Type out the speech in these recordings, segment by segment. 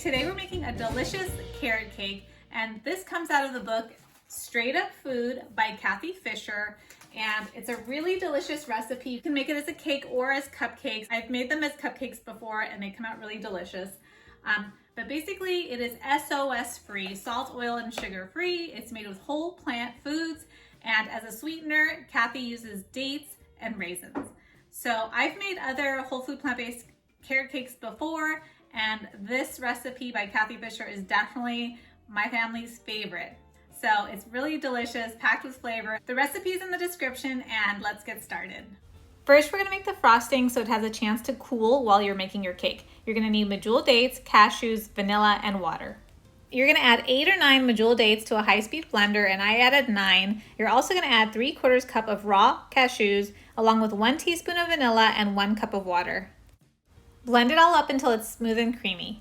today we're making a delicious carrot cake, and this comes out of the book Straight Up Food by Cathy, and it's a really delicious recipe. You can make it as a cake or as cupcakes. I've made them as cupcakes before and they come out really delicious. But basically it is SOS free, salt, oil, and sugar free. It's made with whole plant foods, and as a sweetener, Cathy uses dates and raisins. So I've made other whole food plant-based carrot cakes before, and this recipe by Cathy is definitely my family's favorite. So it's really delicious, packed with flavor. The recipe is in the description, and let's get started. First, we're gonna make the frosting so it has a chance to cool while you're making your cake. You're gonna need medjool dates, cashews, vanilla, and water. You're gonna add 8 or 9 medjool dates to a high-speed blender, and I added 9. You're also gonna add 3/4 cup of raw cashews, along with 1 teaspoon of vanilla and 1 cup of water. Blend it all up until it's smooth and creamy.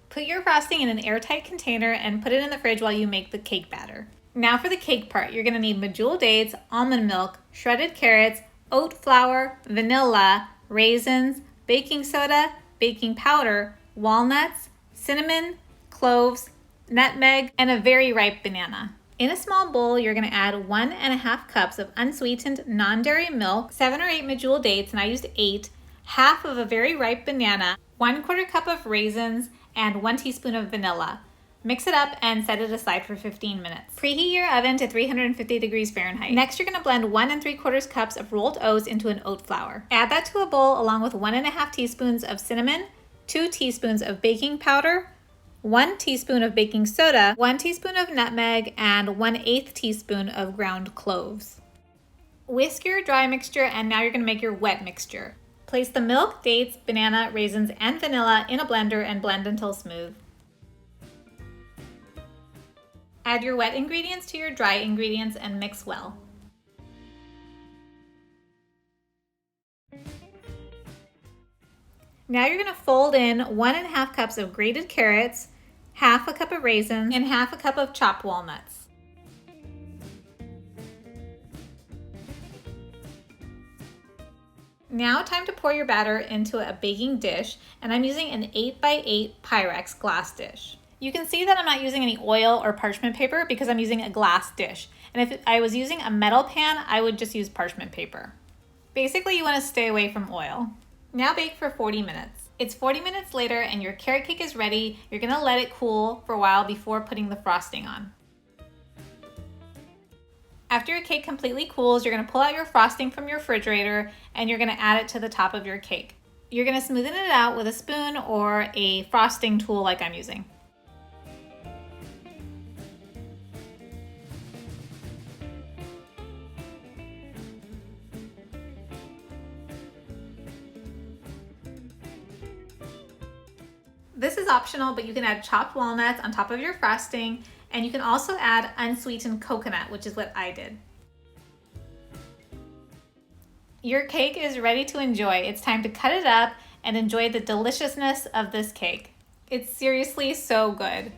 Put your frosting in an airtight container and put it in the fridge while you make the cake batter. Now for the cake part, you're gonna need medjool dates, almond milk, shredded carrots, oat flour, vanilla, raisins, baking soda, baking powder, walnuts, cinnamon, cloves, nutmeg, and a very ripe banana. In a small bowl, you're gonna add 1.5 cups of unsweetened non-dairy milk, 7 or 8 medjool dates, and I used 8, half of a very ripe banana, 1/4 cup of raisins, and 1 teaspoon of vanilla. Mix it up and set it aside for 15 minutes. Preheat your oven to 350 degrees Fahrenheit. Next, you're gonna blend 1 3/4 cups of rolled oats into an oat flour. Add that to a bowl along with 1.5 teaspoons of cinnamon, 2 teaspoons of baking powder, 1 teaspoon of baking soda, 1 teaspoon of nutmeg, and 1/8 teaspoon of ground cloves. Whisk your dry mixture, and now you're gonna make your wet mixture. Place the milk, dates, banana, raisins, and vanilla in a blender and blend until smooth. Add your wet ingredients to your dry ingredients and mix well. Now you're gonna fold in 1.5 cups of grated carrots, half a cup of raisins, and half a cup of chopped walnuts. Now time to pour your batter into a baking dish, and I'm using an 8x8 Pyrex glass dish. You can see that I'm not using any oil or parchment paper because I'm using a glass dish. And if I was using a metal pan, I would just use parchment paper. Basically, you want to stay away from oil. Now bake for 40 minutes. It's 40 minutes later and your carrot cake is ready. You're gonna let it cool for a while before putting the frosting on. After your cake completely cools, you're gonna pull out your frosting from your refrigerator and you're gonna add it to the top of your cake. You're gonna smoothen it out with a spoon or a frosting tool like I'm using. This is optional, but you can add chopped walnuts on top of your frosting, and you can also add unsweetened coconut, which is what I did. Your cake is ready to enjoy. It's time to cut it up and enjoy the deliciousness of this cake. It's seriously so good.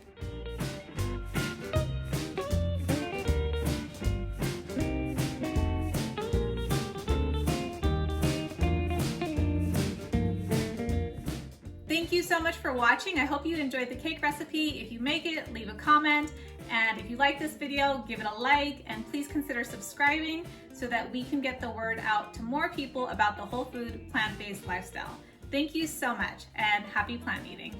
Thank you so much for watching. I hope you enjoyed the cake recipe. If you make it, leave a comment. And if you like this video, give it a like, and please consider subscribing so that we can get the word out to more people about the whole food, plant-based lifestyle. Thank you so much, and happy plant eating.